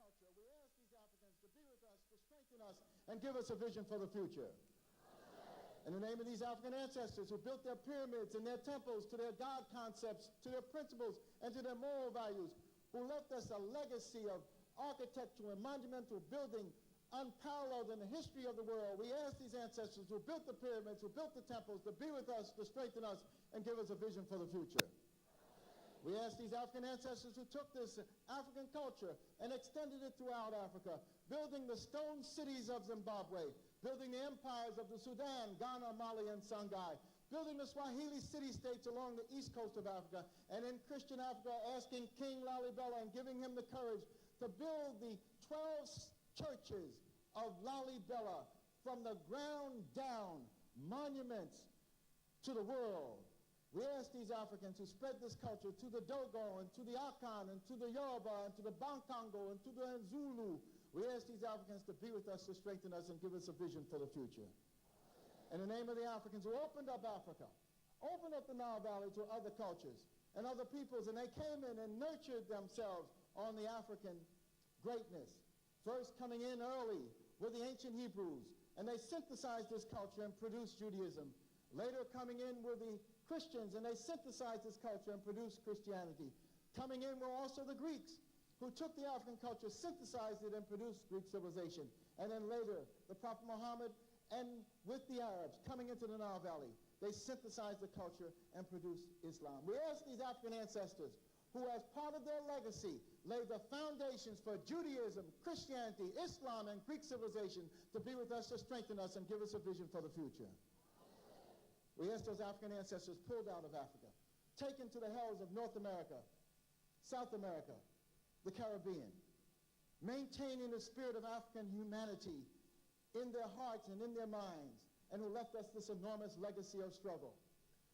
culture. We ask these Africans to be with us, to strengthen us, and give us a vision for the future. In the name of these African ancestors who built their pyramids and their temples to their God concepts, to their principles, and to their moral values, who left us a legacy of architectural and monumental building unparalleled in the history of the world, we ask these ancestors who built the pyramids, who built the temples, to be with us, to strengthen us, and give us a vision for the future. We ask these African ancestors who took this African culture and extended it throughout Africa, building the stone cities of Zimbabwe, building the empires of the Sudan, Ghana, Mali, and Songhai, building the Swahili city-states along the east coast of Africa, and in Christian Africa, asking King Lalibela and giving him the courage to build the 12 churches of Lalibela from the ground down, monuments to the world. We ask these Africans who spread this culture to the Dogo and to the Akan and to the Yoruba and to the Bankongo and to the Zulu. We ask these Africans to be with us, to strengthen us, and give us a vision for the future. In the name of the Africans who opened up Africa, opened up the Nile Valley to other cultures and other peoples, and they came in and nurtured themselves on the African greatness. First coming in early were the ancient Hebrews, and they synthesized this culture and produced Judaism. Later coming in were the Christians, and they synthesized this culture and produced Christianity. Coming in were also the Greeks, who took the African culture, synthesized it, and produced Greek civilization. And then later, the Prophet Muhammad, and with the Arabs coming into the Nile Valley, they synthesized the culture and produced Islam. We ask these African ancestors, who as part of their legacy laid the foundations for Judaism, Christianity, Islam, and Greek civilization, to be with us, to strengthen us, and give us a vision for the future. We ask those African ancestors pulled out of Africa, taken to the hells of North America, South America, the Caribbean, maintaining the spirit of African humanity in their hearts and in their minds, and who left us this enormous legacy of struggle.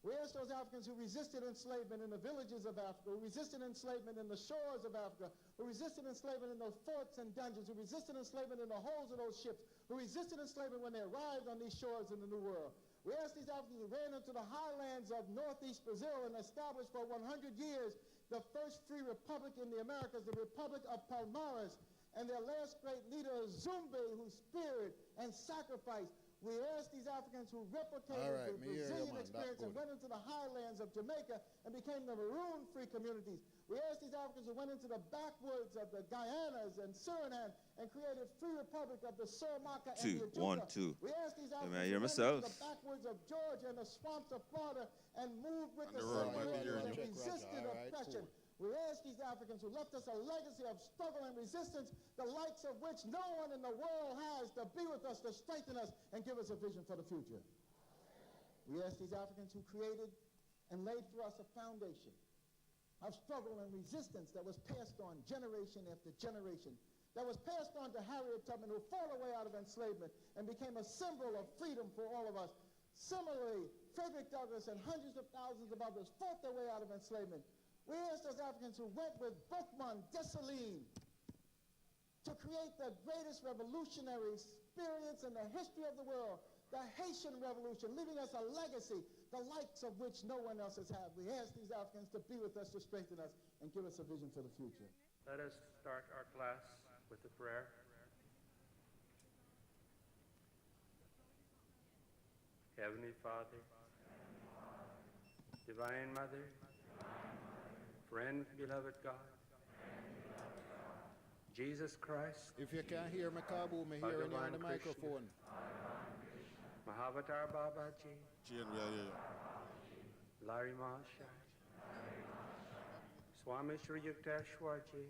We ask those Africans who resisted enslavement in the villages of Africa, who resisted enslavement in the shores of Africa, who resisted enslavement in those forts and dungeons, who resisted enslavement in the holds of those ships, who resisted enslavement when they arrived on these shores in the New World. We ask these Africans who ran into the highlands of northeast Brazil and established for 100 years the first free republic in the Americas, the Republic of Palmares, and their last great leader, Zumbi, who speared and sacrificed. We ask these Africans who replicated the Brazilian experience and went into the highlands of Jamaica and became the maroon-free communities. We ask these Africans who went into the backwoods of the Guyanas and Suriname and created free republic of the Suramaka and the Ajuga. 1, 2. We ask these Africans who went into the backwoods of Georgia and the swamps of Florida and moved with the Siberians and resisted oppression. We ask these Africans who left us a legacy of struggle and resistance, the likes of which no one in the world has, to be with us, to strengthen us, and give us a vision for the future. We ask these Africans who created and laid for us a foundation of struggle and resistance that was passed on generation after generation, that was passed on to Harriet Tubman, who fought her way out of enslavement and became a symbol of freedom for all of us. Similarly, Frederick Douglass and hundreds of thousands of others fought their way out of enslavement. We asked those Africans who went with Boukman, Dessalines, to create the greatest revolutionary experience in the history of the world, the Haitian Revolution, leaving us a legacy, the likes of which no one else has had. We ask these Africans to be with us, to strengthen us, and give us a vision for the future. Let us start our class with a prayer. Heavenly Father, Divine Mother, friend, beloved God, Jesus Christ. If you can't hear me, Kabu, me hearing you on the microphone. Mahavatar Babaji, Larry Masha, Swami Shri Yukteswarji,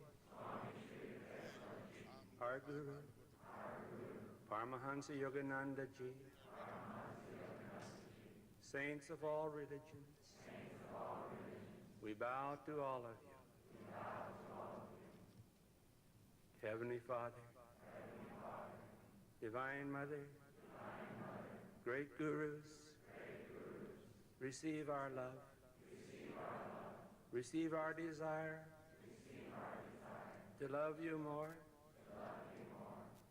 our Guru, Paramahansa Yogananda Ji, saints of all religions, we bow to all of you. Heavenly Father, Divine Mother, great Gurus, receive our love, receive our desire to love you more,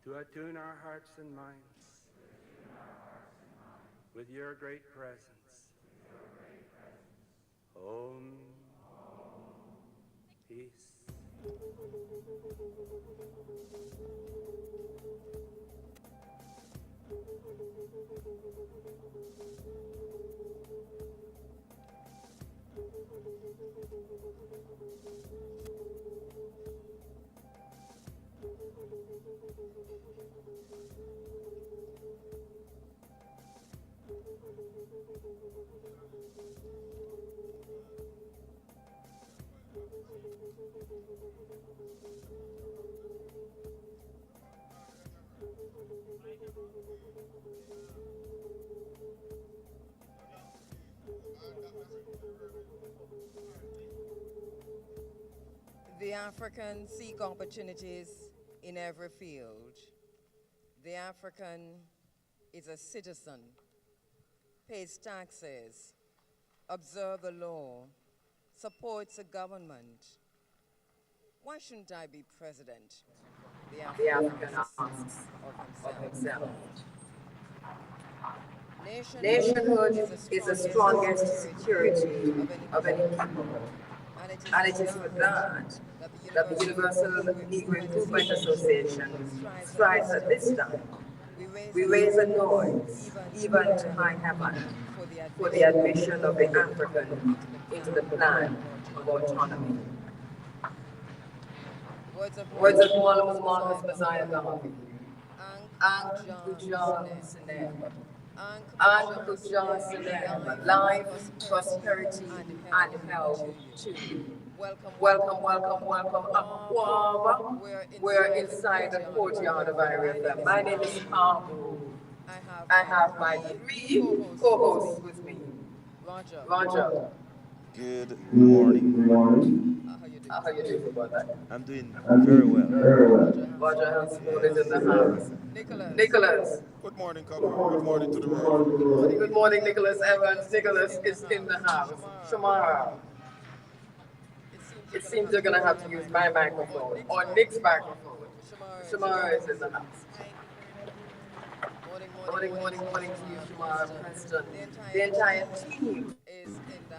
to attune our hearts and minds with your great presence. Om. Peace. The African seek opportunities in every field. The African is a citizen, pays taxes, observes the law, supports a government. Why shouldn't I be president? The African asks of himself. Nationhood is the strongest security of any people. And it is for that the Universal Negro Improvement Association strives at this time. We raise a noise, even to high heaven, for the admission of the African into the plan of autonomy. Words of Marvelous Messiah Garvey. Life, prosperity, and health to you. Welcome, welcome, welcome. Akwaba. We're inside the courtyard of IRIE. My name is Garvey. I have my three co-hosts with me. Roger. Good morning. How you doing about that? I'm doing very well. Roger Hansford is in the house. Nicholas. Good morning, Kabul. Good morning to the world. Good morning, Nicholas Evans. Nicholas is in the house. Shamara. It seems you're going to have to use my microphone or Nick's microphone. Shamara is in the house. Morning to you, Shamara Preston. The entire team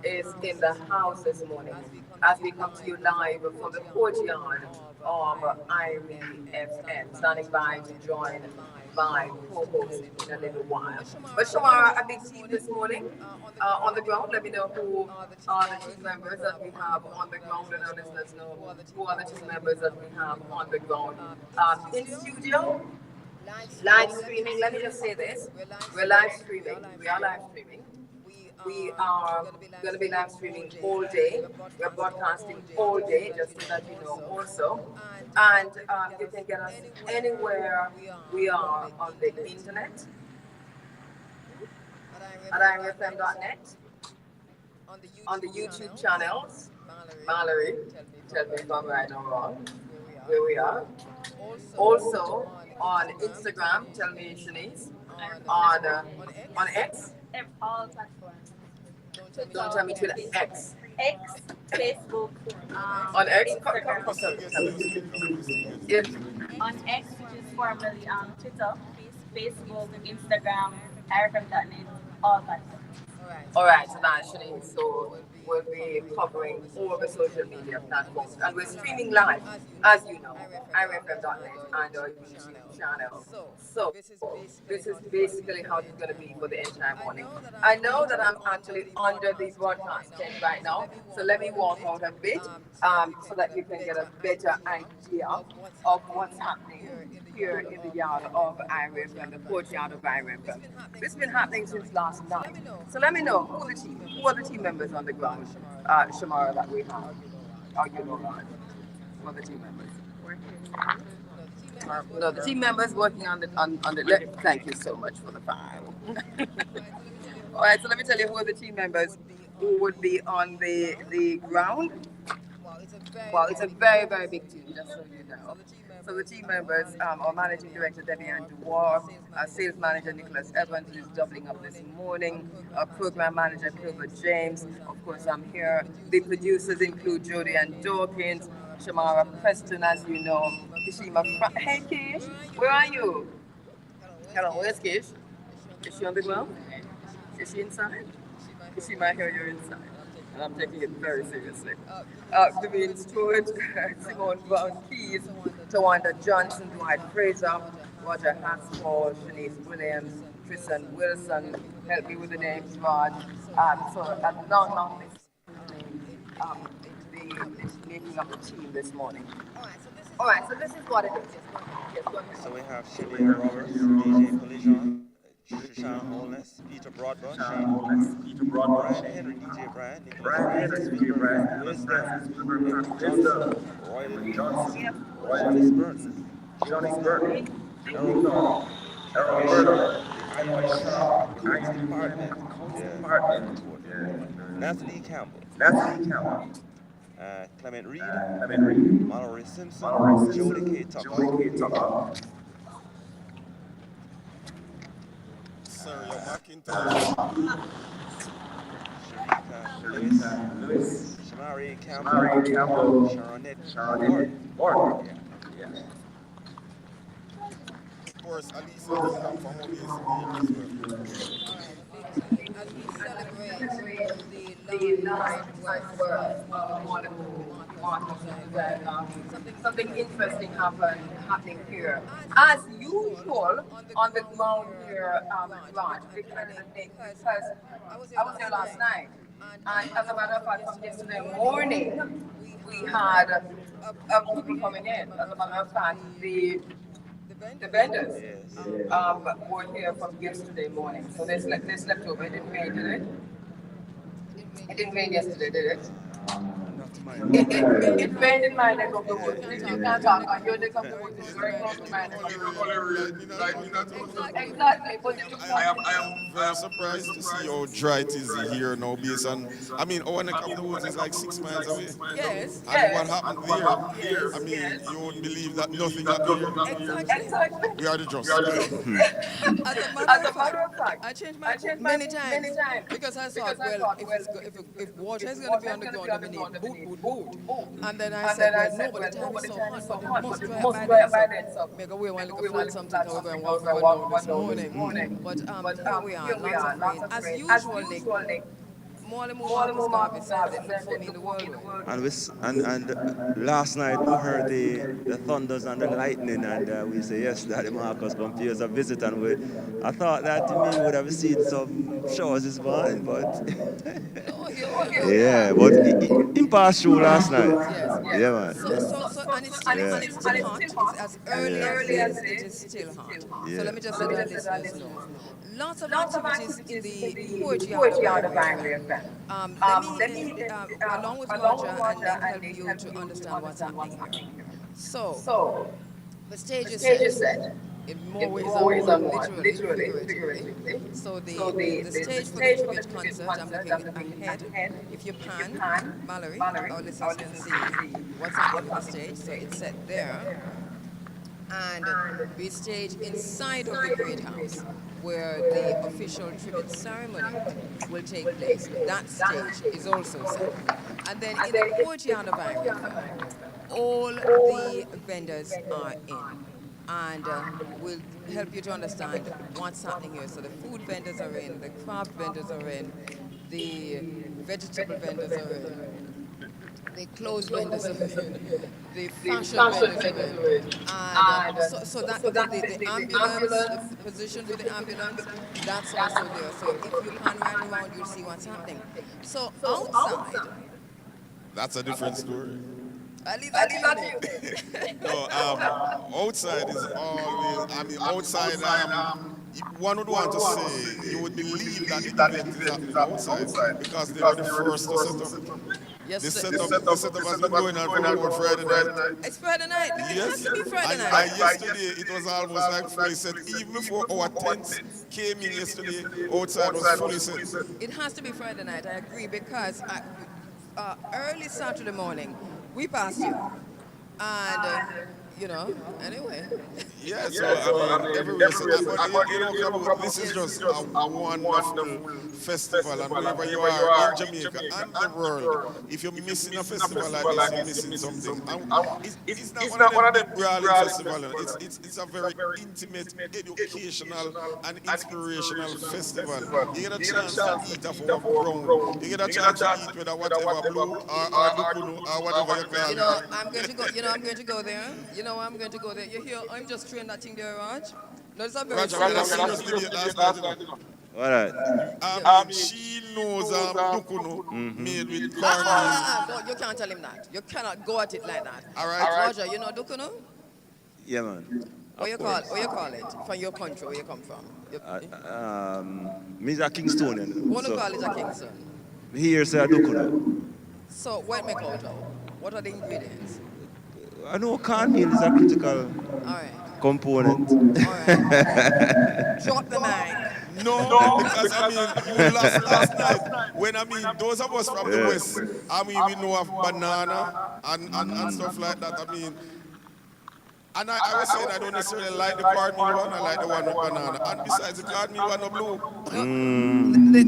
is in the house this morning as we come to you live from the courtyard of IRIE, standing by to join my co-host in a little while. But Shamara, a big team this morning on the ground. Let me know who are the team members that we have on the ground, and our listeners know who are the team members that we have on the ground. In studio, live streaming. Let me just say this: we're live streaming. We are live streaming. We are going to be live streaming all day. We're broadcasting all day, just so that you know also. And you can get us anywhere we are on the internet, at iriefm.net, on the YouTube channels. Mallory, tell me if I'm right or wrong, where we are. Also on Instagram, tell me Shanice, on X. All platforms. Don't tell me Twitter. X, Facebook, on X. on X, which is formerly Twitter, Facebook, Instagram, iriefm.net, all platforms. All right, so that's Shanice. So we'll be covering all the social media platforms, and we're streaming live, as you know, iriefm.net and our YouTube channel. So this is basically how it's going to be for the entire morning. I know that I'm actually under the broadcast tent right now, so let me walk out a bit so that you can get a better idea of what's happening here in the yard of IRIE, the courtyard of IRIE. This has been happening since last night. So let me know who are the team members on the ground, Shamara, that we have. Are you know that? Who are the team members? No, the team members working on the left. Thank you so much for the file. All right, so let me tell you who are the team members who would be on the ground. Well, it's a very, very big team, just so you know. So the team members, our Managing Director, Debian Duwar, our Sales Manager, Nicholas Evans, who is doubling up this morning, our Program Manager, Gilbert James. Of course, I'm here. The producers include Jody and Dawkins, Shamara Preston, as you know, Kishima. Hey, Kish, where are you? Hello, where's Kish? Is she on the ground? Is she inside? Kishima, I hear you're inside. And I'm taking it very seriously. Vivian Stewart, Simone Brown Keys, Tawanda Johnson, Dwight Fraser, Roger Haskell, Shanice Williams, Tristan Wilson, help me with the names, Raj. So a long list of names into making up the team this morning. All right, so this is what it is. Yes, go ahead. So we have Shania Roberts, DJ Collision, Trishan Holness, Peter Broadbent, Brian Henry, DJ Brian, Nicholas Reed, Spielberg, Wisdom, Nathan Johnson, Roy Johnson, Johnny Burton, Johnny Burton, Errol Thorne, Errol IRIE Department, Natalie Campbell, Clement Reed, Mallory Simpson, Jody K. Tucker, Sarah McIntyre, Sharika Lewis, Shamari Campbell, Sharonette Gordon. of course, Alisa Kingdom from OBS here as well. As we celebrate the live work of wonderful something interesting happening here. As usual on the ground here, Raj, because I was there last night, and as a matter of fact, from yesterday morning, we had people coming in. As a matter of fact, the vendors were here from yesterday morning, so they slept over. It didn't rain, did it? It didn't rain yesterday, did it? It rained in my neck of the woods. You can't talk, and your neck of the woods is very close to my neck of the woods. Exactly, but I am very surprised to see how dry it is here now, based on, I mean, our neck of the woods is like 6 miles away. yes. And what happened there, I mean, you won't believe that nothing happened here. Exactly. We are the just. As a matter of fact, I changed my mind many times because I thought, well, if water is going to be on the ground, then we need boot. And then I said, well, no, but the time is so hot, but it must dry by then. So make a way one little flat something, and we're going to walk around this morning. But here we are, lots of rain. As usual, Nick. More and more Garvey said it looks for me in the world. And last night we heard the thunders and the lightning, and we say yes, Daddy Marcus come pay us a visit, and I thought that to me would have seen some showers this morning, but yeah, but it passed through last night. Yes. Yeah, man. So and it's still hot. It's as early as it is still hot. Yeah. So let me just let our listeners know. Lots of activities in the poetry art of Garvey. Let me along with Roger, and then help you to understand what's happening here. So, the stage is set. In more ways than one, literally, figuratively. So the stage for the tribute concert, I'm looking ahead. If you pan, Mallory, our listeners can see what's happening with the stage. So it's set there. And we stage inside of the Great House, where the official tribute ceremony will take place. That stage is also set. And then in the courtyard of IRIE, all the vendors are in. And we'll help you to understand what's happening here. So the food vendors are in, the craft vendors are in, the vegetable vendors are in, the clothes vendors are in, the fashion vendors are in. And so that the ambulance, the position for the ambulance, that's also there. So if you pan right around, you'll see what's happening. So outside, That's a different story. I leave that to you. No, outside is always, I mean, outside, one would want to say, you would believe that the event is happening outside, because they were the first to set up. Yes, The setup has been going on from about Friday night. it's Friday night. It has Yes, to be Friday and night. yesterday it was almost like fully set. Even before our tents came in yesterday, outside was fully set. It has to be Friday night, I agree, because early Saturday morning, we passed you. And, anyway. Yeah, so I mean, everywhere set up. But Kabu, this is just a wonderful festival, and wherever you are in Jamaica and the world, if you're missing a festival like this, you're missing something. And it's not one of them brawling festivals. It's a very intimate, educational, and inspirational festival. You get a chance to eat off our ground. You get a chance to eat with whatever blue or dukunu or whatever you call it. I'm going to go there. I'm going to go there. You hear, I'm just trained that thing there, Raj. No, it's a very Roger, we had a serious debate last night, All right. She knows Dukuno made with cornmeal. No, you can't tell him that. You cannot go at it like that. All right. Roger, you know Dukuno? Yeah, man. What you call it? From your country, where you come from? Me is a Kingstonian. What do you call it a Kingston? Here say I do. So what make out of? What are the ingredients? I know cornmeal is a critical component. All right. Drop the mic. No, because I mean, you last night. When I mean, those of us from the West, I mean, we know of banana and stuff like that. I mean, and I was saying I don't necessarily like the cornmeal one, I like the one with banana. And besides, the cornmeal one no blue. You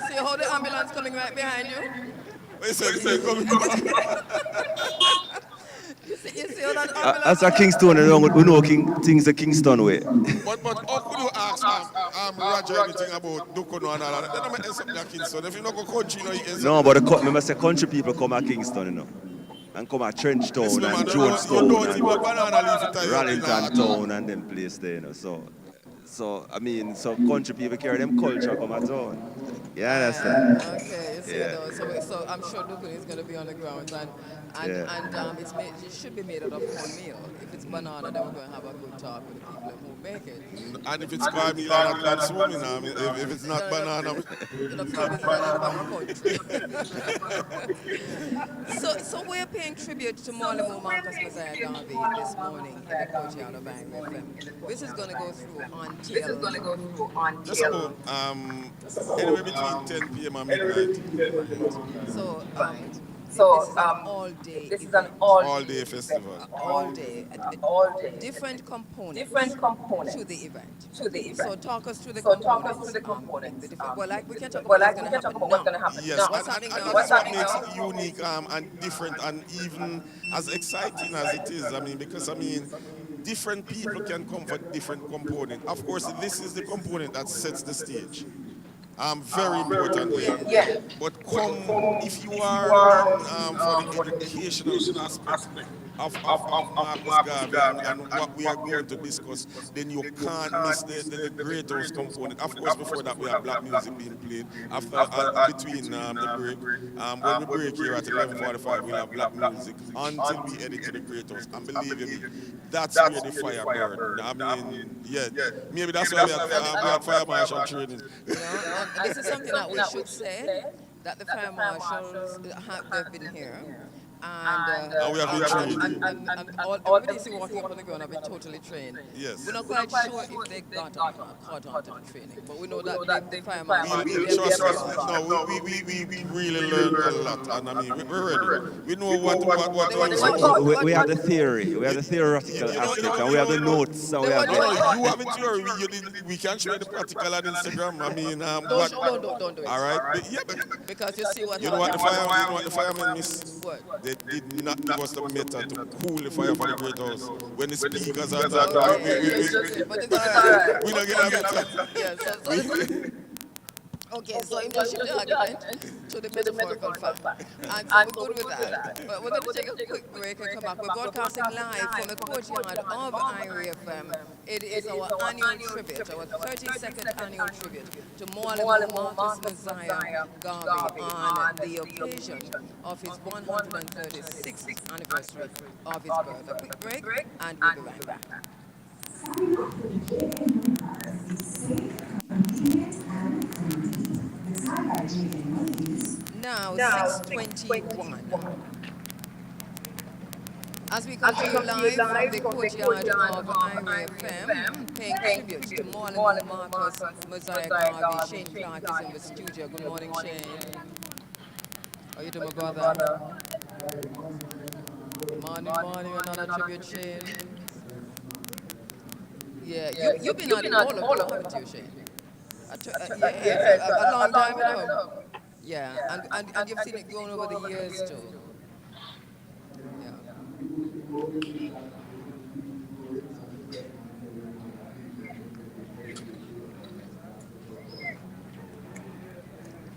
see how the ambulance coming right behind you? You see how that ambulance... As a Kingstonian, we know things the Kingston way. But how could you ask Roger anything about Dukono and all that? They don't make something like Kingston. If you don't go country, you know, no, but remember say country people come at Kingston, you know. And come at Trenchtown and Georgetown and Rallington Town and them place there, you know. So I mean, so country people carry them culture come at town. You understand? Okay, you see though. So I'm sure Dukono is going to be on the ground and it should be made out of cornmeal. If it's banana, then we're going to have a good talk with the people who make it. And if it's cornmeal, I'm not swimming. If it's not banana, So we're paying tribute to Marlon Marcus Messiah Garvey this morning in the courtyard of IRIE FM. This is going to go through until just about anywhere between 10 p.m. and midnight. So this is an all-day festival. All day. Different components to the event. So talk us through the components. Well, like we can talk about what's going to happen now. Yes, and that's what makes it unique and different and even as exciting as it is. I mean, because different people can come for different components. Of course, this is the component that sets the stage. Very important. Yeah. But if you are for the educational aspect of Marcus Garvey and what we are going to discuss, then you can't miss the great house component. Of course, before that we have black music being played. Between the break, when we break here at 11:45, we'll have black music until we edit to the great house. And believe me, that's where the fire burns. I mean, maybe that's why we have fire marshal training. This is something that we should say, that the fire marshals they've been here. And we have been trained. Everybody see walking up on the ground have been totally trained. Yes. We're not quite sure if they got caught on to the training, but we know that the fire marshals... Trust us. No, we really learned a lot, and I mean, we're ready. We know what we have the theory, we have the theoretical aspect, and we have the notes, and we have you have a theory, we can show the practical on Instagram. I mean, don't do it. All right, but because you see what you know what the firemen miss? What? They did not give us the method to cool the fire for the great house. When the speakers are talking, we don't get that. Okay, so I'm just shifting the argument to the metaphorical fact. And so we're good with that. But we're going to take a quick break and come back. We're broadcasting live from the courtyard of IRIE FM. It is our annual tribute, our 32nd annual tribute to Marlon Marcus Messiah Garvey on the occasion of his 136th anniversary of his birth. A quick break and we'll be right back. Now 6:21. As we continue live from the courtyard of IRIE FM, paying tribute to Marlon Marcus Messiah Garvey. Shane Clark is in the studio. Good morning, Shane. How you doing, my brother? Morning, another tribute, Shane. Yeah, you've been on all of them, haven't you, Shane? A long time ago. Yeah, and you've seen it growing over the years too.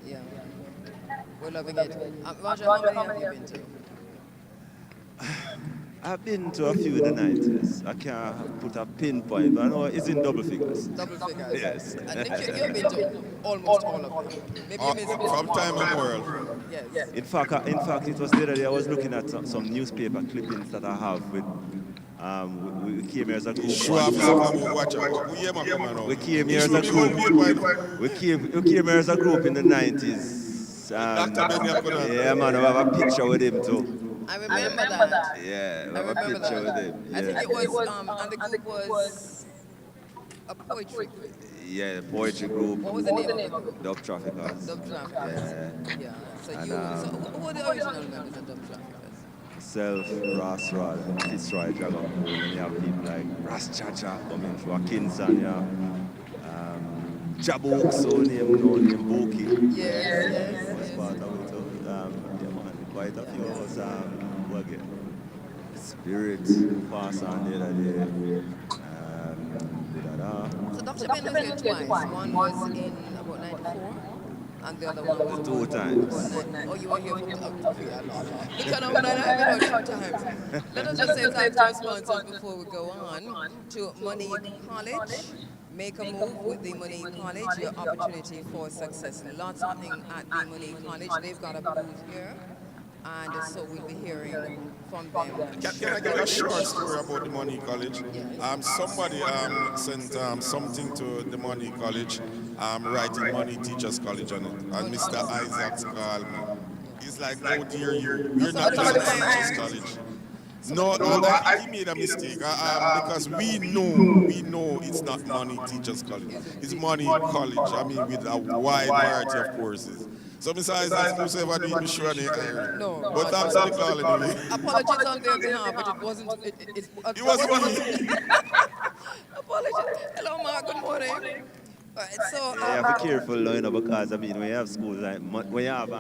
Yeah. We're loving it. Roger, how many have you been to? I've been to a few in the 90s. I can't put a pinpoint, but I know it's in double figures. Double figures. Yes. I think you've been to almost all of them. Maybe you missed From one. time immemorial. Yes. In fact, it was the other day I was looking at some newspaper clippings that I have with. We came here as a group. Sure, watch out. We came here as a group. We came here as a group in the 90s. Yeah, man, I have a picture with him too. I remember that. Yeah, I have a remember picture that. with him. I think Yeah. it was, and the group was a poetry group. Yeah, poetry group. What was the name of it? Dub Traffickers. Dub Traffickers. Yeah. Yeah. So And, so who were the original members of Dub Traffickers? Self, Ross Rod, Fitzroy, Dragon Pool, and you have people like Ras Chacha coming through, Akinson, yeah. Jabok, so name Boki. Yes. Was part of it too. Yeah, man, quite a few of us, who again? Spirit, pass on the other day. So Dr. Ben was here twice. One was in about 94. And the other one was 2 times. Oh, you were here for you can have about 2 times. Let us just say thank to our sponsors before we go on to Monique College. Make a move with the Monique College, your opportunity for success. Lots happening at the Monique College. They've got a booth here. And so we'll be hearing from them. Can I give a short story about the Money College? Somebody sent something to the Money College, writing Money Teachers College on it. And Mr. Isaacs called me. He's like, oh dear you, we're not Money Teachers College. No, he made a mistake because we know it's not Money Teachers College. It's Money College, I mean, with a wide variety of courses. So besides that, whosoever did be sure they iron. No. But thanks for the call anyway. Apologies on their behalf, but it wasn't. It wasn't me. Apologies. Hello, Mark. Good morning. All right, so You have to be careful, because I mean, when you have schools like, when you have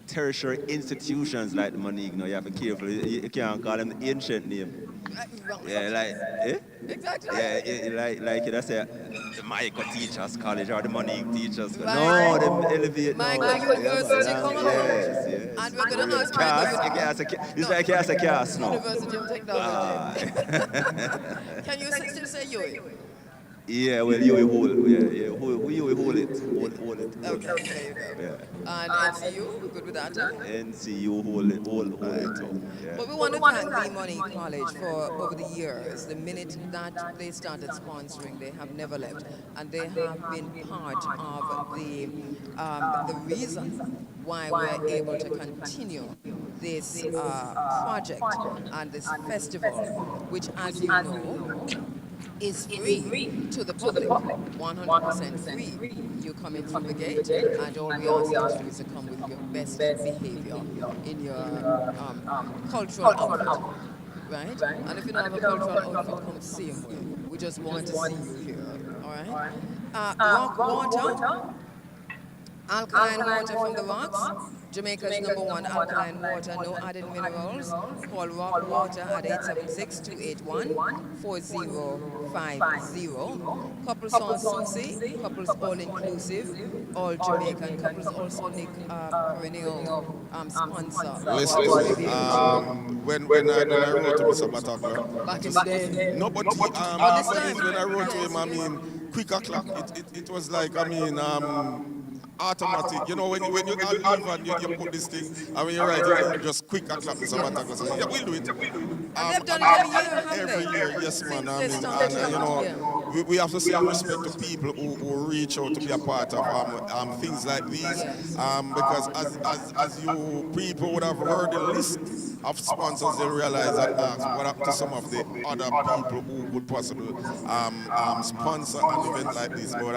tertiary institutions like the Monique, you have to be careful. You can't call them the ancient name. Yeah, like, Exactly. Yeah, like you say, the Michael Teachers College or the Monique Teachers College. No, them elevate. Michael University, come on. Yes. And we're going to ask It's like you ask a cast now. University of Technology. Can you still say you? Yeah, well, you will hold. Yeah. Who you will hold it? Hold it. Okay. Yeah. And NCU, we're good with that? NCU hold it. Yeah. But we want to thank the Money College for over the years. The minute that they started sponsoring, they have never left, and they have been part of the reason why we're able to continue this project and this festival, which, as you know, is free to the public, 100% free. You come in from the gate, and all we ask you to do is to come with your best behavior in your cultural outfit, right? And if you don't have a cultural outfit, come the same way. We just want to see you here, all right? Rock water, alkaline water from the rocks. Jamaica's #1 alkaline water, no added minerals. Call Rock Water at 876-281-4050. Couples on Susie, couples all inclusive, all Jamaican. Couples also make perennial sponsor. Listen, when I wrote to Mr. Batagler, Back in the day. no, but when I wrote to him, I mean, quick o'clock, it was like, I mean, automatic. You know, when you leave and you put this thing, and when you write it, just quick o'clock, Mr. Batagler says, yeah, we'll do it. They've done it every year, haven't they? Yes, man. I mean, and, you know, we have to say respect to people who reach out to be a part of things like these. Because as you people would have heard the list of sponsors, they realize and ask what happened to some of the other people who would possibly sponsor an event like this. But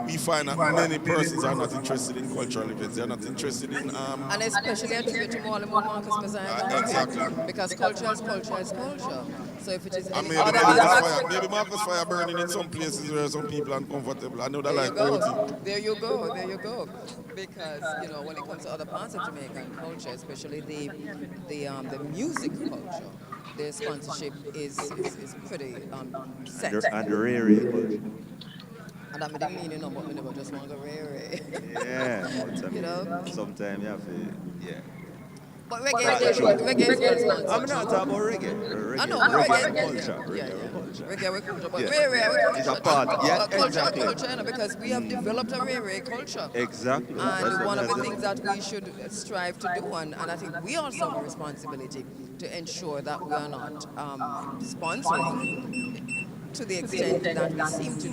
we find that many persons are not interested in cultural events. They're not interested in... and especially attribute to more Marcus Messiah. Exactly. Because culture is culture is culture. So if it is any maybe other maybe Marcus fire burning in some places where some people are uncomfortable. I know that like There you go. Because, you know, when it comes to other parts of Jamaican culture, especially the music culture, their sponsorship is pretty set. And the rare. And that didn't mean, but we never just want to rare. Yeah, but I mean, You know? sometimes you have to, But reggae is well I'm not talking about reggae. I know, but reggae culture. yeah. Reggae culture, but Yeah. reggae culture. It's a part. Yeah, exactly. Culture, you know, because we have developed a reggae culture. Exactly. And one of the things that we should strive to do, and I think we also have a responsibility to ensure that we are not sponsoring to the extent that we seem to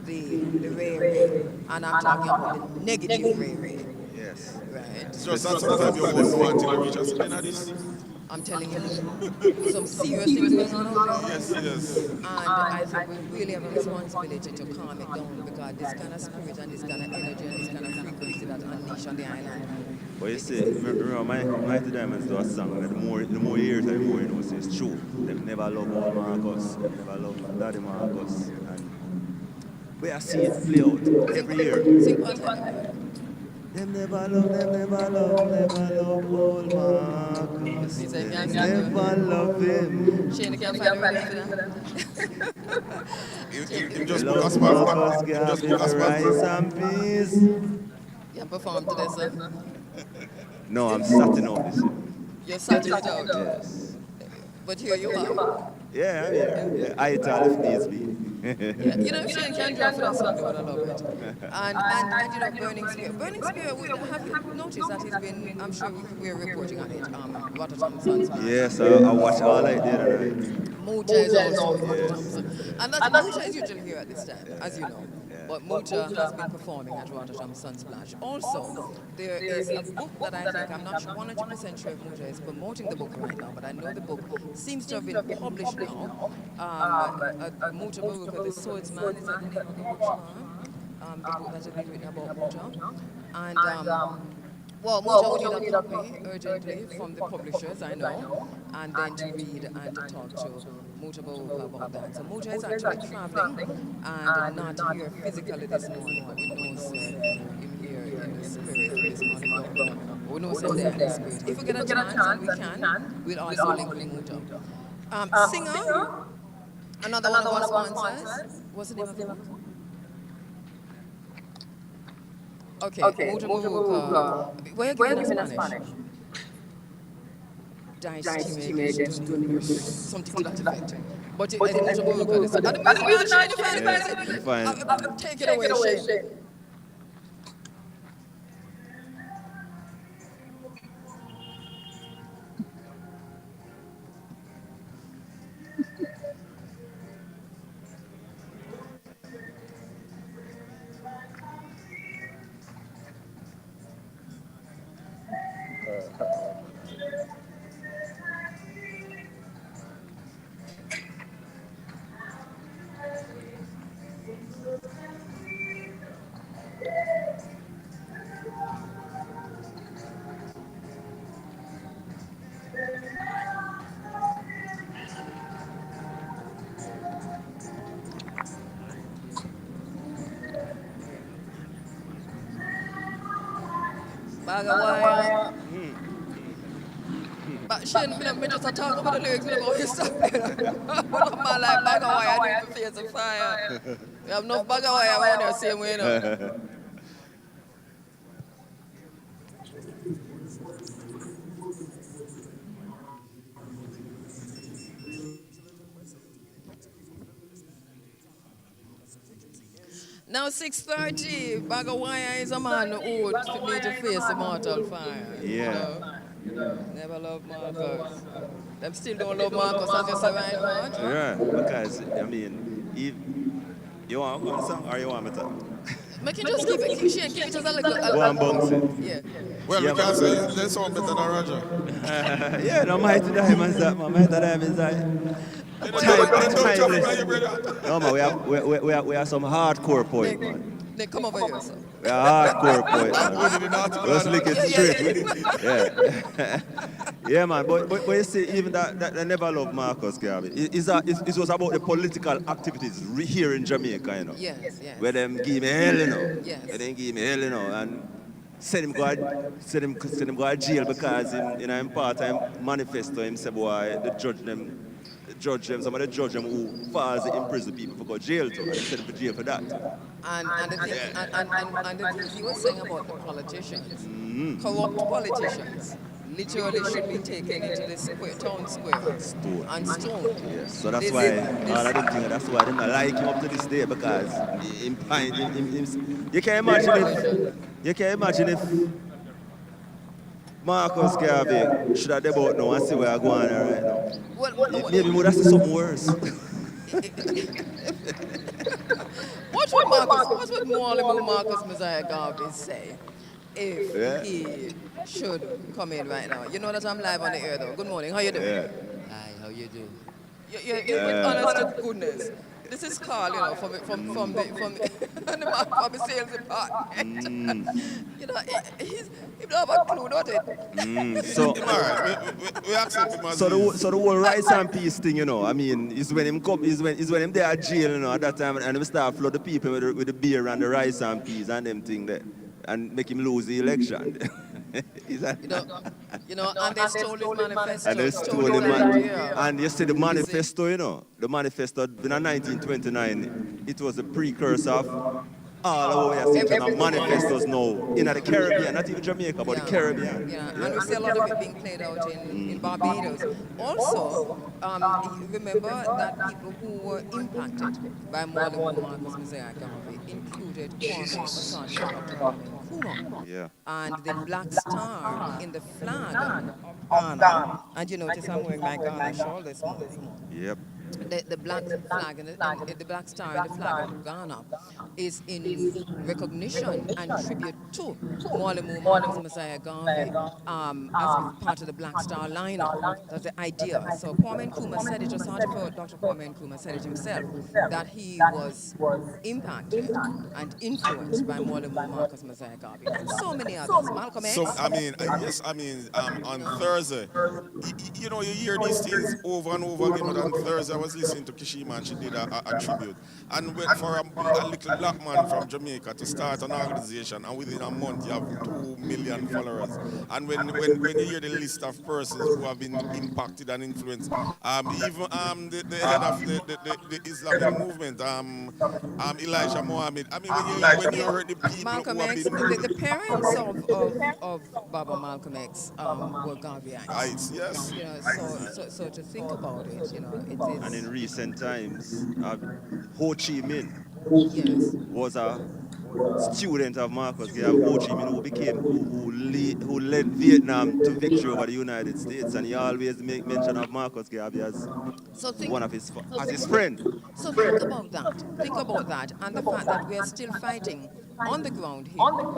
be the reggae, and I'm talking about the negative reggae. Yes. Right? Just that sometimes you won't know until you reach us. You know this? I'm telling you, some serious things going on out there. Yes. And I think we really have a responsibility to calm it down because this kind of spirit and this kind of energy and this kind of frequency that unleash on the island. But you see, remember, Mighty Diamonds do a song that the more years, the more you know, say it's true. They never love old Marcus, they never love Daddy Marcus. And we are seeing it play out every year. Sing part of it. Them never love old Marcus. They never love him. Shane, can't find a rhythm for that. You just put Love us Marcus, back. give Just him put us rice back. and peas. You perform to this, sir? No, I'm starting out this year. You're sorting it out. Yes. But here you are. Yeah, I'm here. Yeah. I tell if needs be. Yeah. You know, if Shane can draw for that song, they would have loved it. And you know, Burning Spear. Burning Spear, have you noticed that he's been, I'm sure we're reporting on it, Rotterdam Suns. Yes, I watch all I did tonight. Mucha is also Rotterdam Suns. And that's Mucha is usually here at this time, as you know. But Mucha has been performing at Rotterdam Sunsplash. Also, there is a book that I think, I'm not 100% sure if Mucha is promoting the book right now, but I know the book seems to have been published now. Mucha Baruka, The Swordsman, is that the name of the book, Shimara? The book that has been written about Mucha. And well, Mucha would need a copy urgently from the publishers, I know, and then to read and to talk to Mucha Baruka about that. So Mucha is actually traveling and not here physically this morning, but we know him here in the spirit this morning. We know him there in the spirit. If we get a chance and we can, we'll also link with Mucha. Singer, another one of our sponsors. What's the name of the book? Okay, Mucha Baruka. Where are you giving in Spanish? Dice Team, something to that effect. But Mucha Baruka, listen. And the music, Shane, you find it? Take it away, Shane. Bagawaya. But Shane, me just talk about the lyrics about his stuff. One of my life, Bagawaya, I need to face the fire. We have enough Bagawaya around there, same way, you know. Now 6:30, Bagawaya is a man who would need to face the mortal fire. Yeah. You know? Never love Marcus. Them still don't love Marcus as you say right now. Yeah, because, I mean, if you want to go on the song or you want me to? Make it just keep it just a little. Go and bounce it. Yeah. Well, Yeah, we can say they sound better than Roger. Yeah, no, Mighty Diamonds, that man. Mighty Diamonds, that. No, man, we have some hardcore poet, man. They come over here, sir. We are hardcore poet, man. Let's lick it straight. Yeah. Yeah, man, but you see, even that they never loved Marcus Garvey. It was about the political activities here in Jamaica, you know. Yes. Where them give me hell, you know. Yes. Where them give me hell, you know, and send him go to jail because in part time manifesto him say boy the judge them some of the judge them who falsely imprison people for go jail too, and they send them to jail for that. And the thing he was saying about the politicians, corrupt politicians, literally should be taken into the square, town square and stoned. Yes, so that's why all of them things, that's why them not like him up to this day because you can imagine if Marcus Garvey should have about now and see where I'm going right now. Maybe we would have seen something worse. What would Marcus Messiah Garvey say if he should come in right now? You know that I'm live on the air though. Good morning, how you doing? Yeah. Hi, how you doing? You're honest to goodness. This is Carl, you know, from the sales department. You know, he don't have a clue, don't it? So, we accept him as so the whole rice and peace thing, you know, I mean, is when him come, is when him there at jail, you know, at that time, and him start flood the people with the beer and the rice and peas and them thing there, and make him lose the election. You know, and they stole his manifesto. And they stole him, and you see the manifesto, you know, the manifesto in 1929, it was a precursor of all over the manifestos now in the Caribbean, not even Jamaica, but the Caribbean. Yeah, and we see a lot of it being played out in Barbados. Also, remember that people who were impacted by more than one Marcus Messiah Garvey included Kwame Osage Nkrumah. Yeah. And the black star in the flag of Ghana. And you notice I'm wearing my Ghana shawl this morning. Yep. The black flag and the black star in the flag of Ghana is in recognition and tribute to Marcus Messiah Garvey as part of the Black Star lineup. That's the idea. So Kwame Nkrumah said it, just heard Dr. Kwame Nkrumah said it himself, that he was impacted and influenced by Marcus Messiah Garvey. And so many others. Malcolm X. So, I mean, on Thursday, you know, you hear these things over and over again, but on Thursday I was listening to Kishima and she did a tribute. And for a little black man from Jamaica to start an organization, and within a month you have 2 million followers. And when you hear the list of persons who have been impacted and influenced, even the head of the Islamic movement, Elijah Muhammad. I mean, when you heard the people Malcolm who have X, been... the parents of Baba Malcolm X were Garveyites. Yes. You know, so to think about it, you know, it's... And in recent times, Ho Chi Minh was a student of Marcus Garvey. Ho Chi Minh who led Vietnam to victory over the United States, and he always make mention of Marcus Garvey as one of his friend. So think about that, and the fact that we are still fighting on the ground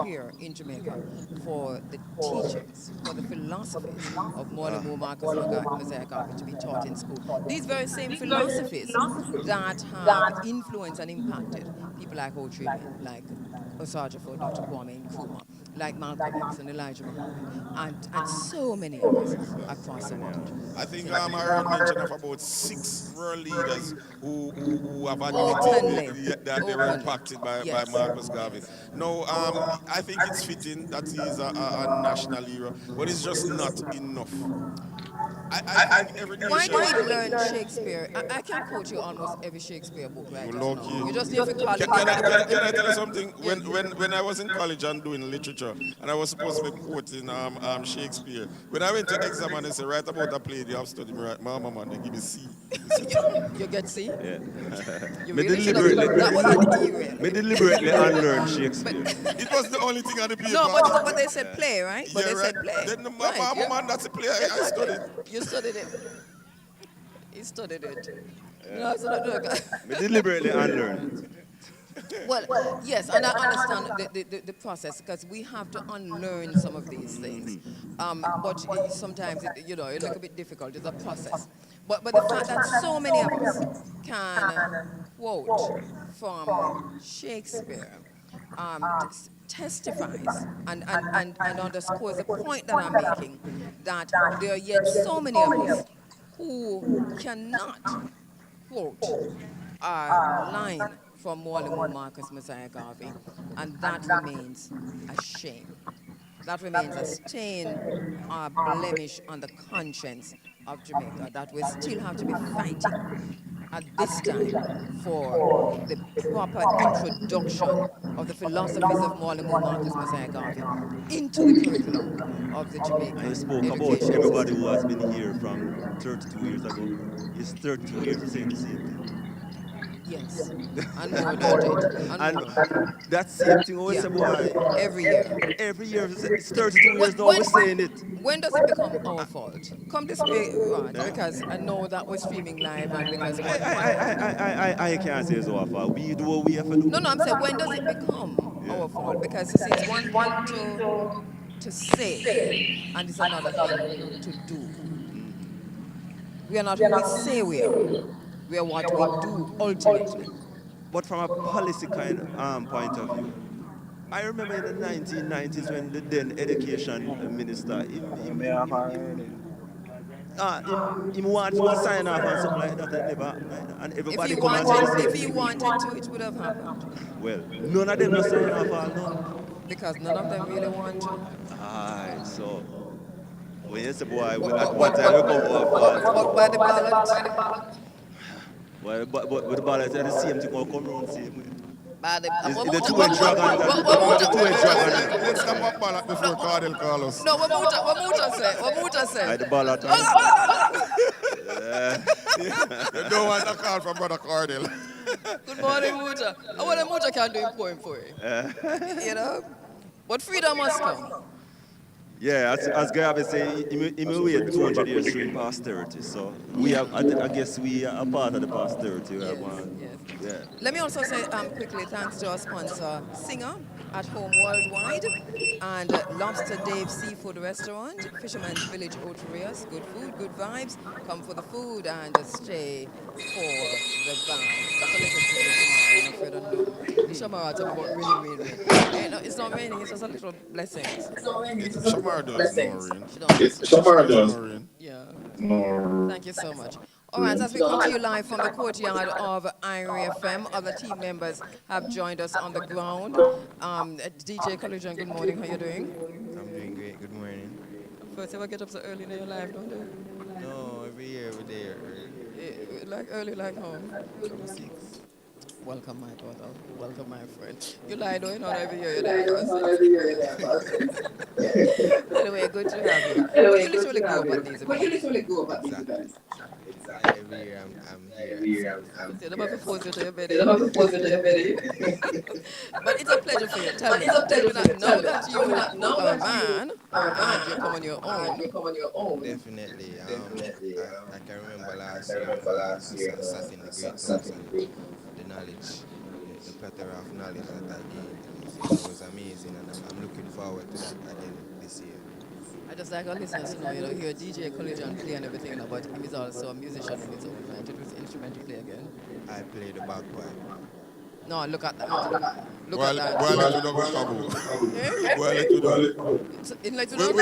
here in Jamaica for the teachings, for the philosophies of Marcus Messiah Garvey to be taught in school. These very same philosophies that have influenced and impacted people like Ho Chi Minh, like Osage for Dr. Kwame Nkrumah, like Malcolm X and Elijah Muhammad, and so many others across the world. I think I heard mention of about 6 world leaders who have admitted that they were impacted by Marcus Garvey. No, I think it's fitting that he is a national hero, but it's just not enough. I think every nation... Why don't you learn Shakespeare? I can quote you almost every Shakespeare book right now. You just need to call it. Can I tell you something? When I was in college and doing literature, and I was supposed to be quoting Shakespeare, when I went to exam and they said, write about a play you have studied, right, my mama, they give me C. You get C? Yeah. You really that was an E-rail. Me deliberately unlearn Shakespeare. It was the only thing on the paper. No, but they said play, right? But they said play. Then my mama, that's a play I studied. You studied it. He studied it. No, so not Me deliberately unlearn it. Well, yes, and I understand the process because we have to unlearn some of these things. But sometimes, it's a little bit difficult. It's a process. But the fact that so many of us can quote from Shakespeare testifies and underscores the point that I'm making, that there are yet so many of us who cannot quote a line from Marcus Messiah Garvey, and that remains a shame. That remains a stain, a blemish on the conscience of Jamaica that we still have to be fighting at this time for the proper introduction of the philosophies of Mwalimu Marcus Messiah Garvey into the curriculum of the I Jamaican spoke about education everybody system. who has been here from 32 years ago. It's 32 years of saying the same thing. Yes, and more, don't it? And And more. that same thing always Yeah, say, boy, every year. every year, it's 32 When, years now, when, we're saying it. when does it become our fault? Come this way, Rod, Eh? because I know that we're streaming live and because I, what, I, what, I, I can't say it's our fault. We do what we have to do. no, no, I'm saying when does it become Yeah. our fault? Because you see, it's one thing to say, and it's another thing to do. We are not who we say we are. We are what we do ultimately. But from a policy kind point of view, I remember in the 1990s when the then education minister, him want to sign off on something like that, and it never happened. Either. And everybody come and say the same If he thing. wanted to, it would have happened. Well, none of them no sign off all none. Because none of them really want to. Aye, so when you say, boy, at what time we come our fault? But by the ballot, Well, but with the ballot, it's the same thing will come around same way. by the It's the two-edged dragon. Remember the two-edged dragon? Let's stop up ballot before Cardell call us. no, what Muta say? What Muta Aye, say? the ballot. You don't want a call from Brother Cardell. Good morning, Muta. I want a Muta can do in poem for you. You know? But freedom must come. Yeah, as Garvey say, he will wait 200 years through posterity. So we have, I guess we are a part of the posterity. Yes, Yeah. yes. Let me also say quickly thanks to our sponsor, Singer at Home Worldwide, and Lobster Dave Seafood Restaurant, Fisherman's Village Oterias. Good food, good vibes. Come for the food and stay for the vibes. That's a little tomorrow, I'm afraid I know. Shamara talk about rain. No, it's not raining, it's just a little blessings. Shamar does no rain. She don't listen. Shamar does no rain. Yeah. Thank you so much. All right, as we come to you live from the courtyard of IRIE FM, other team members have joined us on the ground. DJ Collision, good morning. How you doing? I'm doing great. Good morning. First ever get up so early in your life, don't you? No, every year we're there early. Like early, like home. 6. Welcome, my brother. Welcome, my friend. You lie doing on every year you're there. Anyway, good to have you. But you literally go up at these events. Exactly. Every year I'm here. You're about to force you to your bed. But it's a pleasure for you. Tell me, now that you are a man and you come on your own. Definitely. I can remember last year I sat in the great books and the knowledge, the plethora of knowledge that I gained. It was amazing, and I'm looking forward to that again this year. I just like our listeners to know, hear DJ Collision play and everything, but he is also a musician in his own right. It was instrument to play again. I play the bagpipe. No, look at that. Look Well, at that. well, let you know what's Well, let you know. In like We had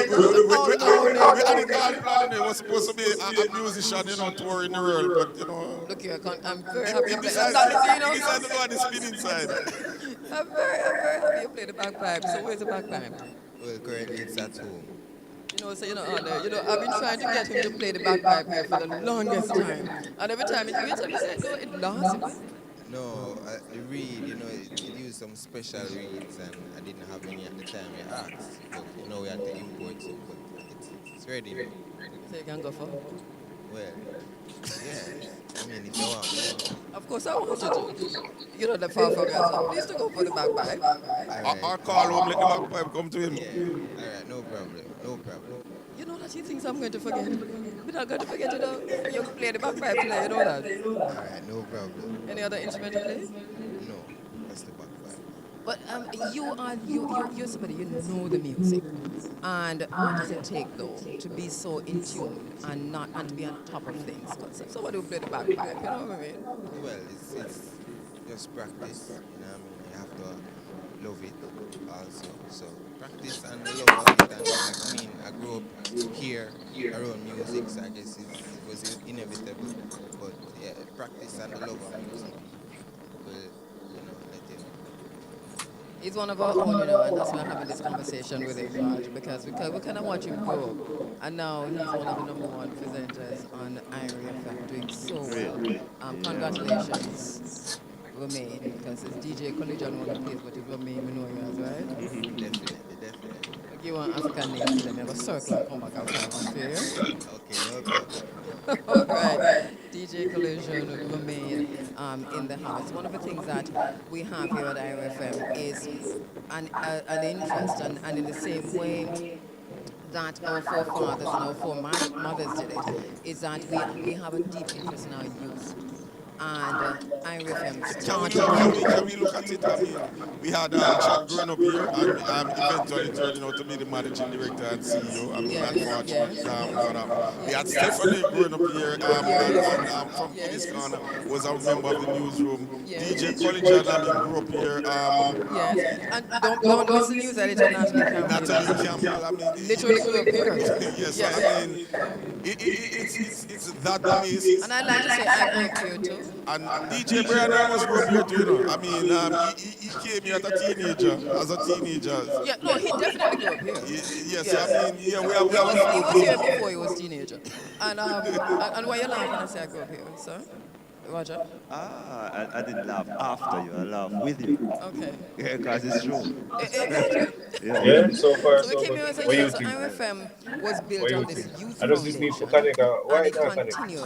it all planned. It was supposed to be a musician, touring the world, but Look here, I'm very happy you he play. decided to go on the spinning side. I'm very happy you play the bagpipe. So where's the bagpipe? Well, currently it's at home. I've been trying to get him to play the bagpipe here for the longest time. And every time he said, no, it lost. No, the reed, it used some special reeds, and I didn't have any at the time I asked. But we had to import some, but it's ready now. So you can go for? Well, yeah. I mean, if you want. Of course I want you to. You know the far from us. So please to go for the bagpipe. Our call home, let the bagpipe come to him. Yeah. All right, no problem. You know that he thinks I'm going to forget. We're not going to forget, You play the bagpipe today, you know that? All right, no problem. Any other instrument you play? No, that's the bagpipe. But you're somebody, you know the music. And what does it take, though, to be so in tune and to be on top of things? Somebody who play the bagpipe, you know what I mean? Well, it's just practice, You have to love it also. So practice and the love of it. And I grew up here around music, so I guess it was inevitable. But yeah, practice and the love of music will, let it. He's one of our own, you know, and that's why I'm having this conversation with him, Raj, because we kind of watch him grow up. And now he's one of the number one presenters on IRIE FM, doing so well. Congratulations, Romain, because it's DJ Collision one of the place, but it's Romain, we know you as, right? Definitely. Like you want African name for them, you have a circle and come back and form and fair. Okay, no problem. All right, DJ Collision remain in the house. One of the things that we have here at IRFM is an interest, and in the same way that our forefathers and our foremothers did it, is that we have a deep interest in our youth. And IRFM started. Can we look at it? I mean, we had John growing up here and eventually turning out to be the managing director and CEO. I mean, unfortunately, we had Stephanie growing up here and from East Corner was a member of the newsroom. DJ Colliger, I mean, grew up here. Yes, and don't miss the news editor, Natalie Campbell. I mean, literally grew up here. Yes, I mean, it's that amazing. And I'd like to say I grew up here too. And DJ Brian almost grew up here too, you know. I mean, he came here as a teenager. Yeah, no, he definitely grew up here. Yes, I mean, yeah, we have he was here before he was a teenager. And why you laughing when I say I grew up here, sir? Roger? I didn't laugh after you, I laughed with you. Okay. Yeah, because it's true. Yeah, so far, so we came here as a youth, so IRFM was built on this youth foundation, and it continues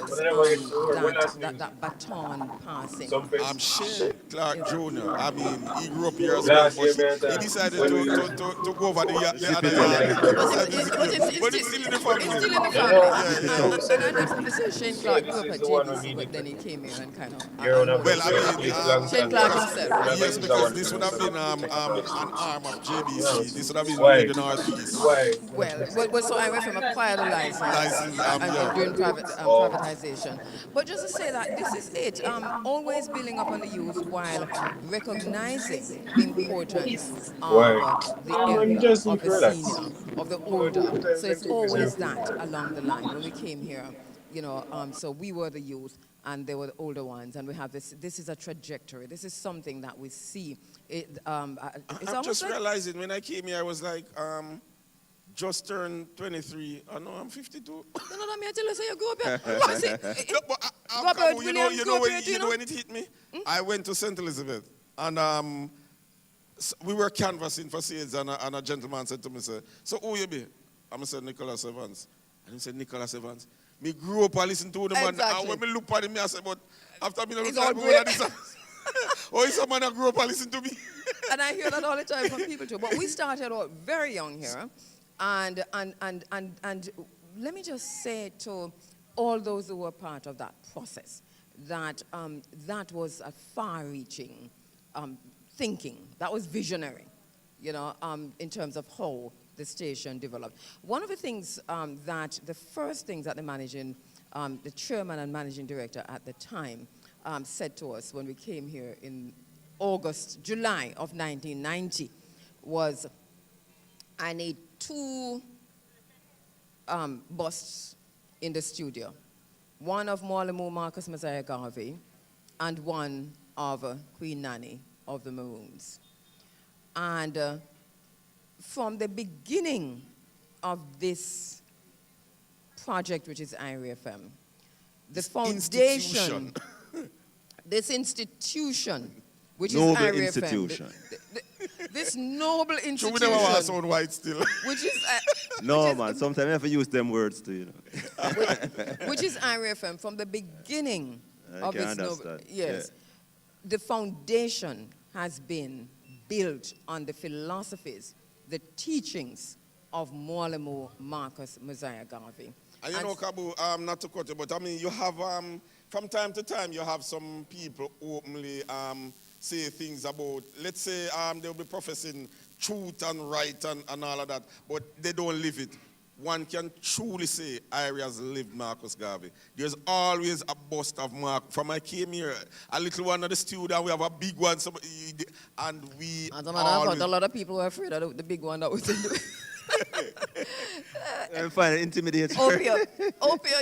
that baton passing. I'm Shane Clark Jr. I mean, he grew up here as well, but he decided to go over the other yard. But it's still in the family. It's still in the family. And I have to say Shane Clark grew up at JBC, but then he came here and kind of... well, I mean, Shane Clark himself. Yes, because this would have been an arm of JBC. This would have been really the Northeast. Well, so IRFM acquired a license and doing privatization. But just to say that this is it. Always building up on the youth while recognizing the importance of the elder, of the senior, of the older. So it's always that along the line. When we came here, you know, so we were the youth and they were the older ones, and we have this is a trajectory. This is something that we see. I'm just realizing when I came here, I was like, just turned 23. Oh no, I'm 52. No, I tell you, so you grew up here. You know when it hit me? I went to St. Elizabeth, and we were canvassing for seats, and a gentleman said to me, so who you be? I said, Nicholas Evans. And he said, Nicholas Evans. Me grew up and listen to the man. And when me look at him, I said, but after me look at him, oh, is a man that grew up and listen to me? And I hear that all the time from people too. But we started out very young here. And let me just say to all those who were part of that process that that was a far-reaching thinking. That was visionary, you know, in terms of how the station developed. One of the things the first things that the chairman and managing director at the time said to us when we came here in July of 1990 was, I need 2 busts in the studio. One of Mwalimu Marcus Messiah Garvey and one of Queen Nanny of the Maroons. And from the beginning of this project, which is IRIFM, the foundation, this institution, which noble is IRIFM, institution. this noble institution, we never want to sound white still. Which is no, man. Sometimes you have to use them words too, you know. which is IRIFM from the beginning of its noble. Yes, the foundation has been built on the philosophies, the teachings of Mwalimu Marcus Messiah Garvey. And you know, Kabu, not to cut you, but I mean, you have, from time to time, you have some people openly say things about, let's say they'll be professing truth and right and all of that, but they don't live it. One can truly say IRIE has lived Marcus Garvey. There's always a bust of Mark. From I came here, a little one at the studio, we have a big one, and we a lot of people were afraid of the big one that was in the... I find it intimidating. Opia,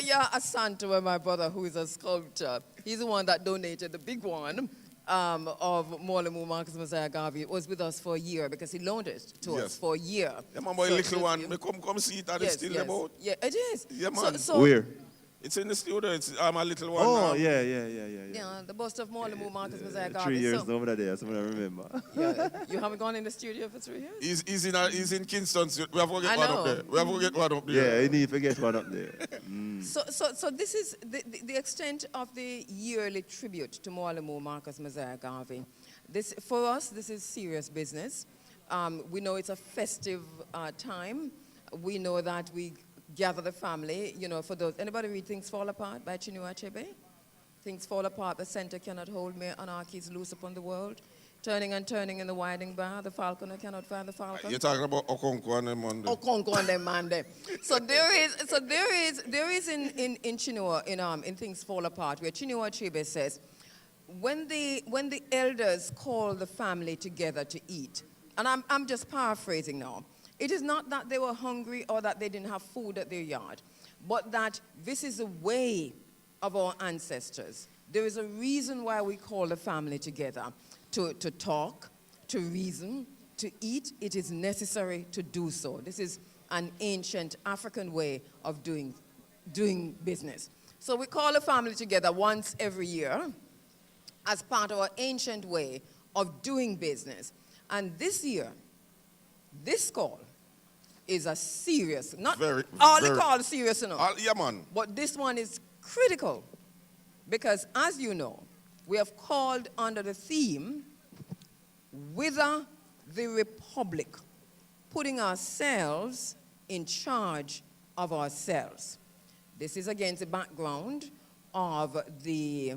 yeah, Asante, my brother, who is a sculptor. He's the one that donated the big one. of Morley Marcus Messiah Garvey was with us for a year because he loaned it to us for a year. Yeah, man, boy, little one, they come see it and it's still about. Yeah, it is. Yeah, man. Where? It's in the studio. It's a little one. Oh, yeah. Yeah, the bust of Morley Marcus Messiah Garvey. 3 years over there, so I remember. Yeah, you haven't gone in the studio for 3 years? He's in Kingston. We have to get one up there. Yeah, you need to get one up there. So this is the extent of the yearly tribute to Morley Marcus Messiah Garvey. This, for us, this is serious business. We know it's a festive time. We know that we gather the family, you know, for those. Anybody read Things Fall Apart by Chinua Achebe? Things fall apart, the center cannot hold me, anarchy is loose upon the world. Turning and turning in the winding bar, the falconer cannot find the falcon. You're talking about Okonkwo and them Monday. Okonkwo and them Monday. So there is in Chinua, in Things Fall Apart, where Chinua Achebe says, when the elders call the family together to eat, and I'm just paraphrasing now, it is not that they were hungry or that they didn't have food at their yard, but that this is a way of our ancestors. There is a reason why we call the family together, to talk, to reason, to eat. It is necessary to do so. This is an ancient African way of doing business. So we call the family together once every year as part of our ancient way of doing business. And this year, this call is a serious, not all the calls serious enough. Yeah, man. But this one is critical because, as you know, we have called under the theme, Whither the Republic, putting ourselves in charge of ourselves. This is against the background of the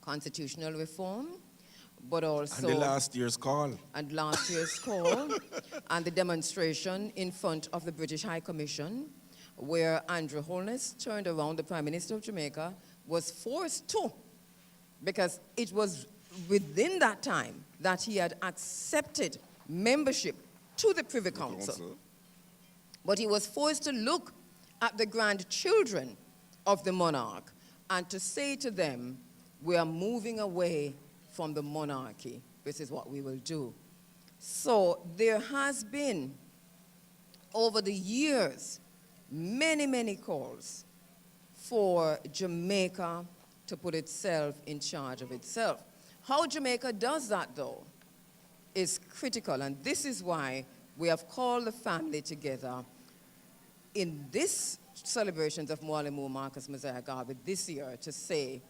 constitutional reform, but also... And the last year's call. And last year's call, and the demonstration in front of the British High Commission, where Andrew Holness turned around, the Prime Minister of Jamaica, was forced to, because it was within that time that he had accepted membership to the Privy Council. But he was forced to look at the grandchildren of the monarch and to say to them, we are moving away from the monarchy. This is what we will do. So there has been, over the years, many, many calls for Jamaica to put itself in charge of itself. How Jamaica does that, though, is critical, and this is why we have called the family together in this celebrations of Morley Marcus Messiah Garvey this year to say,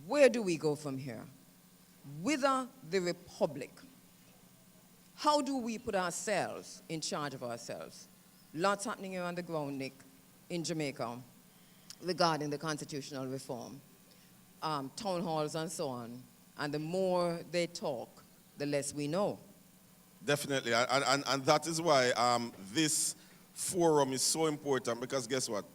where do we go from here? Whither the Republic? How do we put ourselves in charge of ourselves? Lots happening here on the ground, Nick, in Jamaica, regarding the constitutional reform, town halls and so on. And the more they talk, the less we know. Definitely, and that is why this forum is so important, because guess what?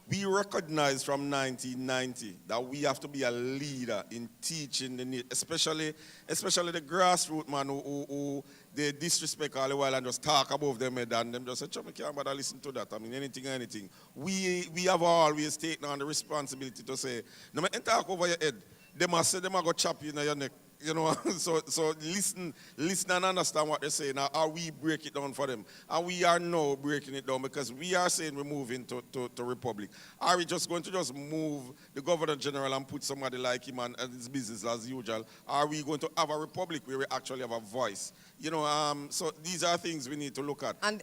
We recognize from 1990 that we have to be a leader in teaching the especially the grassroots man who they disrespect all the while and just talk above them head and them just say, "Chum, I can't bother listen to that." I mean, anything. We have always taken on the responsibility to say, no matter talk over your head, they must say they must go chop you in your neck. You know, so listen and understand what they're saying. Now, how we break it down for them. And we are now breaking it down because we are saying we're moving to Republic. Are we just going to just move the Governor General and put somebody like him and his business as usual? Are we going to have a Republic where we actually have a voice? You know, so these are things we need to look at. And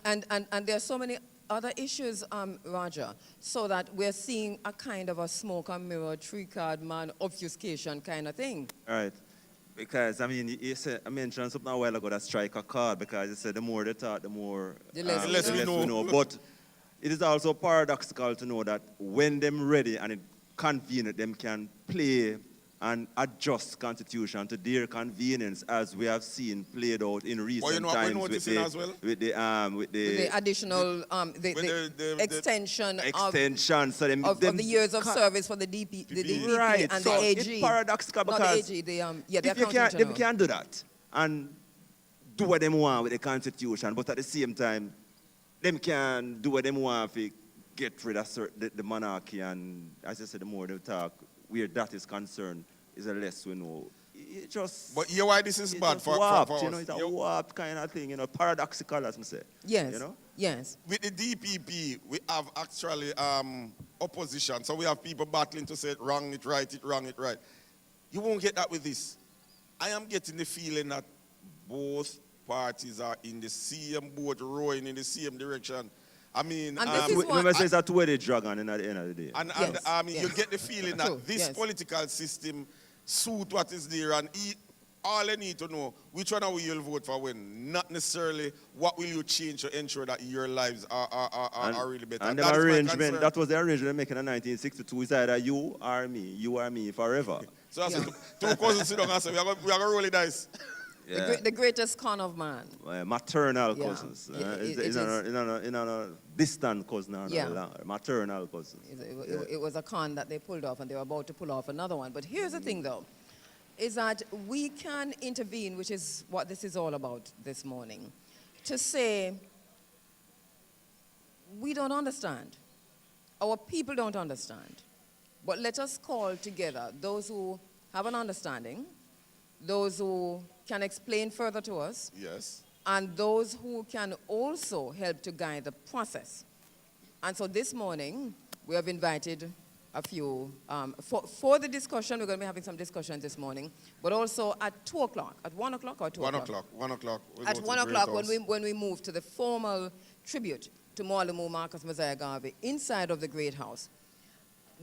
there are so many other issues, Roger, so that we're seeing a kind of a smoke and mirror, three-card man, obfuscation kind of thing. All right. Because, I mean, I mentioned something a while ago that strike a card, because you said the more they talk, the more the less we know. But it is also paradoxical to know that when them ready and it convenient, them can play and adjust constitution to their convenience, as we have seen played out in recent times with the additional extension of the years of service for the DP right. and so the AG. It's paradoxical because if they can't do that and do what they want with the constitution, but at the same time, them can do what they want to get rid of the monarchy, and as I said, the more they talk, where that is concerned, is the less we know. It just. But you why this is bad for warped, us? you know, it's a warped kind of thing, you know, paradoxical, as I say. Yes. You know? Yes. With the DPP, we have actually opposition. So we have people battling to say it wrong, it right, it wrong, it right. You won't get that with this. I am getting the feeling that both parties are in the same boat, rowing in the same direction. I mean, and this is what remember, it's a two-way dragon at the end of the day. And Yes. you get the feeling that this political system suit what is there, and all I need to know which one will you vote for when, not necessarily what will you change to ensure that your lives are really better. And the arrangement, that was the arrangement making in 1962, is either you or me forever. So I said, two cousins sit down and say, we are going to roll the dice. Yeah. The greatest con of man. Maternal cousins. It's not a distant cousin, maternal cousins. It was a con that they pulled off, and they were about to pull off another one. But here's the thing, though, is that we can intervene, which is what this is all about this morning, to say, we don't understand. Our people don't understand. But let us call together those who have an understanding, those who can explain further to us, yes, and those who can also help to guide the process. And so this morning, we have invited a few, for the discussion, we're going to be having some discussion this morning, but also at 2 o'clock, at 1 o'clock or 2 o'clock? 1 o'clock. At 1 o'clock, when we move to the formal tribute to Mwalimu Marcus Mosiah Garvey inside of the Great House,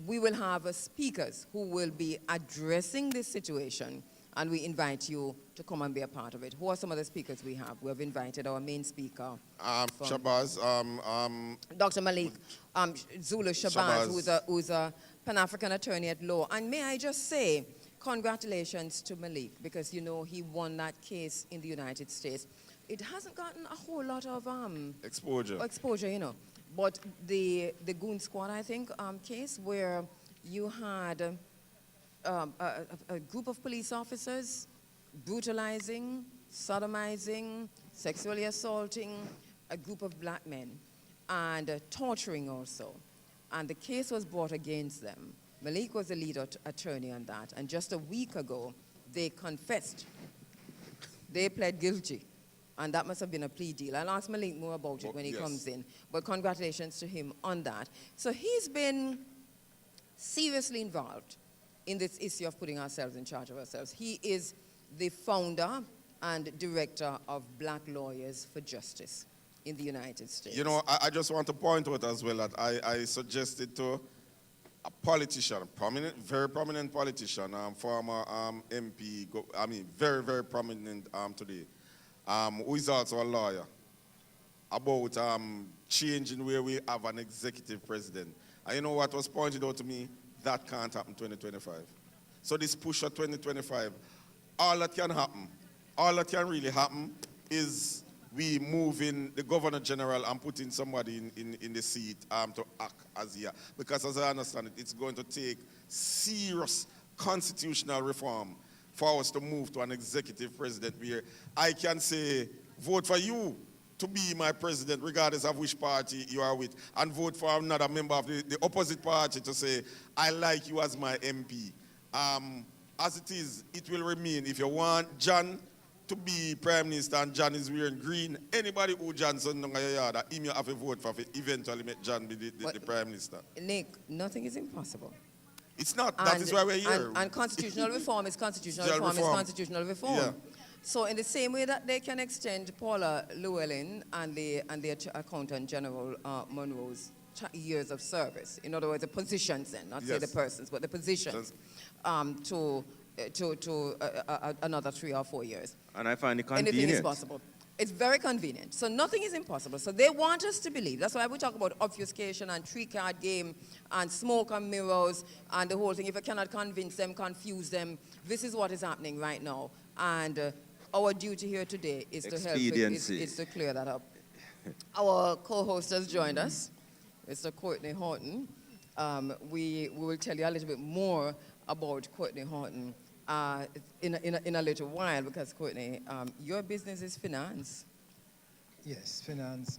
we will have speakers who will be addressing this situation, and we invite you to come and be a part of it. Who are some of the speakers we have? We have invited our main speaker. Shabazz. Dr. Malik Zulu Shabazz, who's a Pan-African attorney at law. And may I just say, congratulations to Malik, because, you know, he won that case in the United States. It hasn't gotten a whole lot of exposure, you know. But the Goon Squad, I think, case where you had a group of police officers brutalizing, sodomizing, sexually assaulting a group of black men, and torturing also. And the case was brought against them. Malik was the lead attorney on that. And just a week ago, they confessed. They pled guilty. And that must have been a plea deal. I'll ask Malik more about it when he comes in. But congratulations to him on that. So he's been seriously involved in this issue of putting ourselves in charge of ourselves. He is the founder and director of Black Lawyers for Justice in the United States. You know, I just want to point out as well that I suggested to a politician, very prominent politician, former MP, very, very prominent today, who is also a lawyer, about changing where we have an executive president. And you know what was pointed out to me? That can't happen 2025. So this push for 2025, all that can happen, all that can really happen is we move in the Governor General and putting somebody in the seat to act as here. Because as I understand it, it's going to take serious constitutional reform for us to move to an executive president where I can say, vote for you to be my president, regardless of which party you are with, and vote for another member of the opposite party to say, I like you as my MP. As it is, it will remain. If you want John to be prime minister and John is wearing green, anybody who Johnson on your yard, him you have to vote for eventually make John be the prime minister. Nick, nothing is impossible. It's not. That is why we're here. And constitutional reform is constitutional reform is constitutional reform. Yeah. So in the same way that they can extend Paula Llewellyn and the Accountant General Monroe's years of service, in other words, the positions then, not say the persons, but the positions, to another 3 or 4 years. And I find it convenient. Anything is possible. It's very convenient. So nothing is impossible. So they want us to believe. That's why we talk about obfuscation and three-card game and smoke and mirrors and the whole thing. If you cannot convince them, confuse them, this is what is happening right now. And our duty here today is to help, is to clear that up. Our co-host has joined us, Mr. Courtney Horton. We will tell you a little bit more about Courtney Horton in a little while, because Courtney, your business is finance. Yes, finance.